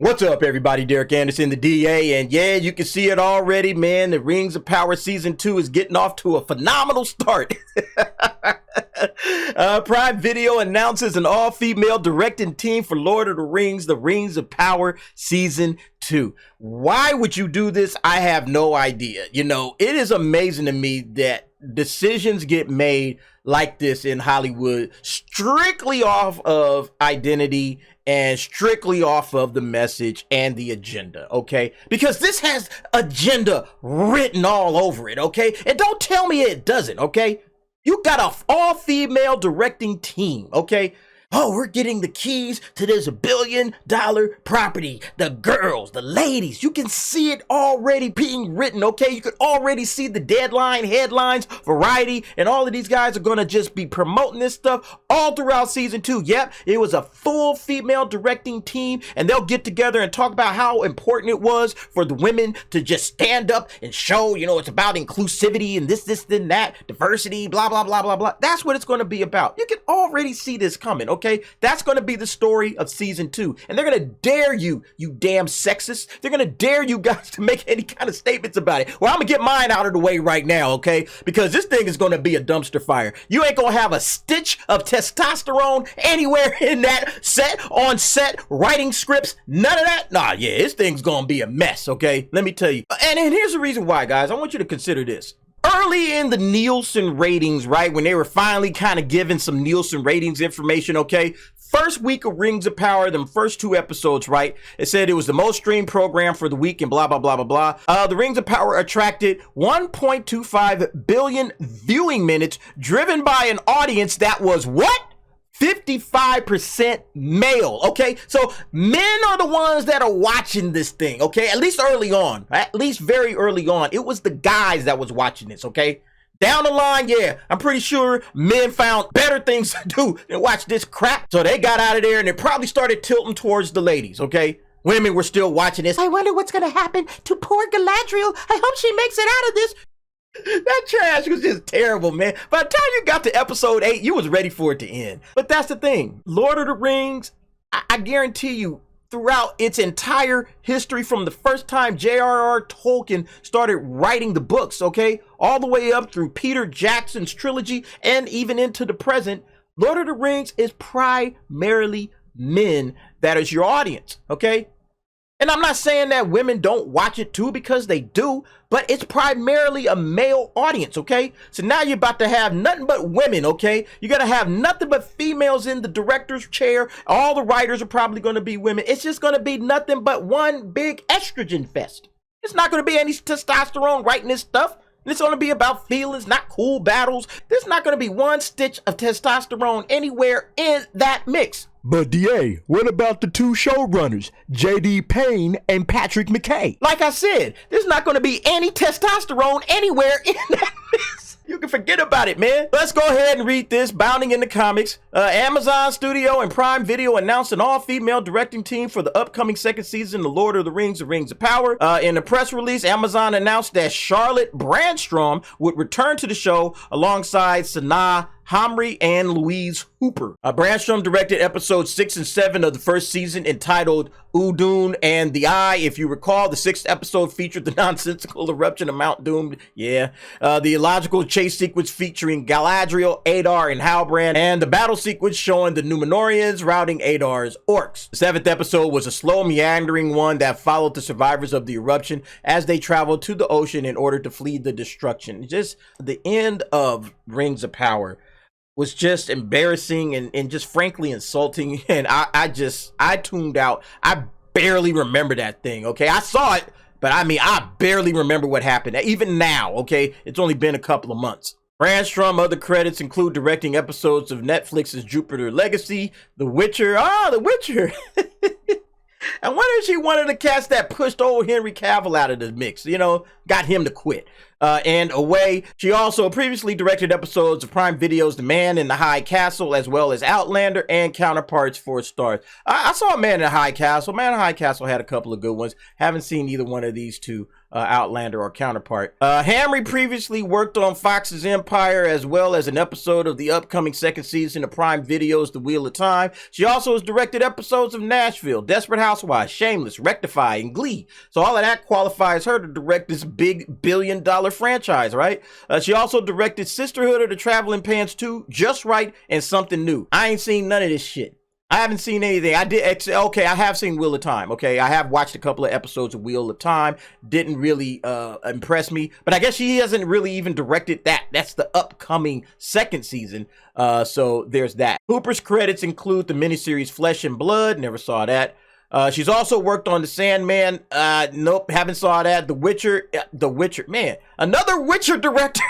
What's up, everybody? Derek Anderson, the DA, and yeah, you can see it already, man. The Rings of Power Season 2 is getting off to a phenomenal start. Prime Video announces an all-female directing team for Lord of the Rings of Power Season 2. Why would you do this? I have no idea. You know, it is amazing to me that decisions get made like this in Hollywood strictly off of identity and strictly off of the message and the agenda, okay? Because this has agenda written all over it, okay? And don't tell me it doesn't, okay? You got a all-female directing team, okay? Oh, we're getting the keys to this $1 billion property. The girls, the ladies, you can see it already being written, okay? You could already see the deadline, headlines, Variety, and all of these guys are gonna just be promoting this stuff all throughout season 2. Yep, it was a full female directing team, and they'll get together and talk about how important it was for the women to just stand up and show, you know, it's about inclusivity and this, and that, diversity, blah, blah, blah, blah, blah. That's what it's gonna be about. You can already see this coming, okay? Okay, that's going to be the story of season 2. And they're going to dare you, you damn sexists. They're going to dare you guys to make any kind of statements about it. Well, I'm going to get mine out of the way right now, okay? Because this thing is going to be a dumpster fire. You ain't going to have a stitch of testosterone anywhere in that on set, writing scripts, none of that. Nah, yeah, this thing's going to be a mess, okay? Let me tell you. And here's the reason why, guys. I want you to consider this. Early in the Nielsen ratings, right, when they were finally kind of given some Nielsen ratings information, okay, first week of Rings of Power, them first 2 episodes, right, it said it was the most streamed program for the week and blah, blah, blah, blah, blah. The Rings of Power attracted 1.25 billion viewing minutes, driven by an audience that was what? 55% male, okay? So men are the ones that are watching this thing, okay? At least early on, at least very early on. It was the guys that was watching this, okay? Down the line, yeah, I'm pretty sure men found better things to do than watch this crap. So they got out of there and they probably started tilting towards the ladies, okay? Women were still watching this. I wonder what's gonna happen to poor Galadriel. I hope she makes it out of this. That trash was just terrible, man. By the time you got to episode 8, you was ready for it to end. But that's the thing. Lord of the Rings, I guarantee you, throughout its entire history, from the first time J.R.R. Tolkien started writing the books, okay, all the way up through Peter Jackson's trilogy and even into the present, Lord of the Rings is primarily men that is your audience, okay? And I'm not saying that women don't watch it too, because they do, but it's primarily a male audience, okay? So now you're about to have nothing but women, okay? You're going to have nothing but females in the director's chair. All the writers are probably going to be women. It's just going to be nothing but one big estrogen fest. It's not going to be any testosterone writing this stuff. It's going to be about feelings, not cool battles. There's not going to be one stitch of testosterone anywhere in that mix. But DA, what about the 2 showrunners, J.D. Payne and Patrick McKay? Like I said, there's not going to be any testosterone anywhere in that mix. You can forget about it, man. Let's go ahead and read this. Bounding in the comics. Amazon Studio and Prime Video announced an all-female directing team for the upcoming 2nd season of Lord of the Rings of Power. In a press release, Amazon announced that Charlotte Brandstrom would return to the show alongside Sanaa Hamri and Louise Hooper. Brandstrom directed episodes 6 and 7 of the first season, entitled Udun and the Eye. If you recall, the 6th episode featured the nonsensical eruption of Mount Doom. Yeah. The illogical chase sequence featuring Galadriel, Adar, and Halbrand, and the battle sequence showing the Númenóreans routing Adar's orcs. The 7th episode was a slow, meandering one that followed the survivors of the eruption as they traveled to the ocean in order to flee the destruction. Just the end of Rings of Power was just embarrassing and just frankly insulting. And I tuned out. I barely remember that thing, okay? I saw it, but I mean, I barely remember what happened. Even now, okay? It's only been a couple of months. Brandstrom other credits include directing episodes of Netflix's Jupiter Legacy, The Witcher. The Witcher. I wonder if she wanted to cast that pushed old Henry Cavill out of the mix, you know, got him to quit. and Away. She also previously directed episodes of Prime Video's The Man in the High Castle, as well as Outlander and Counterparts, 4 stars. I saw Man in the High Castle. Man in the High Castle had a couple of good ones. Haven't seen either one of these two, Outlander or Counterpart. Hamry previously worked on Fox's Empire, as well as an episode of the upcoming second season of Prime Video's The Wheel of Time. She also has directed episodes of Nashville, Desperate Housewives, Shameless, Rectify, and Glee. So all of that qualifies her to direct this big billion-dollar franchise, right? She also directed Sisterhood of the Traveling Pants 2, Just Right, and Something New. I ain't seen none of this shit. I haven't seen anything. I have seen Wheel of Time. Okay, I have watched a couple of episodes of Wheel of Time. Didn't really impress me, but I guess she hasn't really even directed that. That's the upcoming second season. So there's that. Hooper's credits include the miniseries Flesh and Blood. Never saw that. She's also worked on The Sandman. Nope, haven't saw that. The Witcher, man, another Witcher director.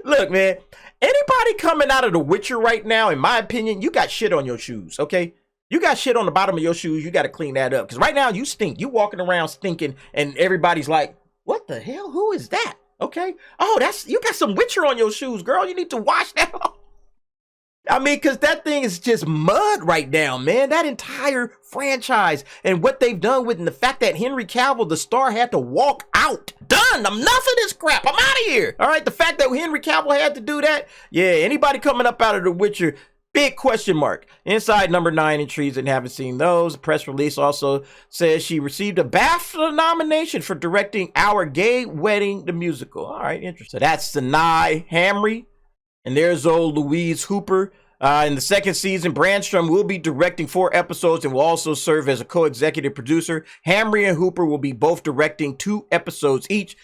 Look, man, anybody coming out of The Witcher right now, in my opinion, you got shit on your shoes, okay? You got shit on the bottom of your shoes. You got to clean that up. Because right now you stink. You walking around stinking and everybody's like, what the hell? Who is that? Okay. Oh, you got some Witcher on your shoes, girl. You need to wash that off. I mean, because that thing is just mud right now, man. That entire franchise and what they've done with, and the fact that Henry Cavill, the star, had to walk out. Done. I'm enough of this crap. I'm out of here. All right. The fact that Henry Cavill had to do that. Yeah. Anybody coming up out of The Witcher, big question mark. Inside Number 9 and Treason, haven't seen those. The press release also says she received a BAFTA nomination for directing Our Gay Wedding, the musical. All right. Interesting. So that's Sanaa Hamry. And there's old Louise Hooper. In the second season, Brandstrom will be directing 4 episodes and will also serve as a co-executive producer. Hamry and Hooper will be both directing 2 episodes each.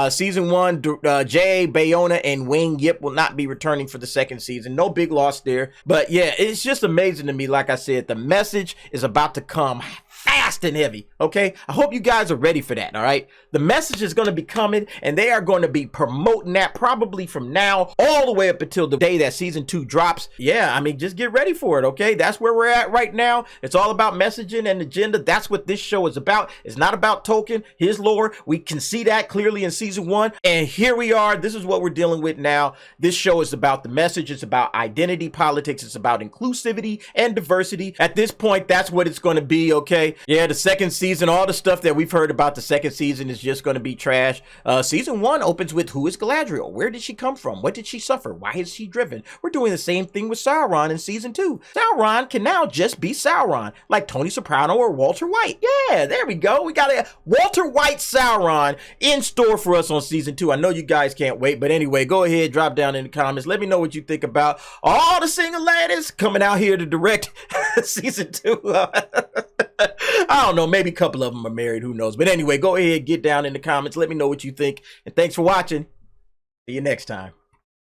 Season 1, Jay Bayona and Wayne Yip will not be returning for the second season. No big loss there. But yeah, it's just amazing to me. Like I said, the message is about to come fast and heavy, okay? I hope you guys are ready for that, all right? The message is going to be coming, and they are going to be promoting that probably from now all the way up until the day that season 2 drops. Yeah, I mean, just get ready for it, okay? That's where we're at right now. It's all about messaging and agenda. That's what this show is about. It's not about Tolkien, his lore. We can see that clearly in season 1, and here we are. This is what we're dealing with now. This show is about the message. It's about identity politics. It's about inclusivity and diversity. At this point, that's what it's going to be, okay? Yeah, the second season, all the stuff that we've heard about the second season is just going to be trash. Season 1 opens with, who is Galadriel? Where did she come from? What did she suffer? Why is she driven? We're doing the same thing with Sauron in season 2. Sauron can now just be Sauron, like Tony Soprano or Walter White. Yeah, there we go. We got a Walter White Sauron in store for us on season 2. I know you guys can't wait, but anyway, go ahead, drop down in the comments. Let me know what you think about all the single ladies coming out here to direct season 2. I don't know, maybe a couple of them are married, who knows? But anyway, go ahead, get down in the comments. Let me know what you think. And thanks for watching. See you next time.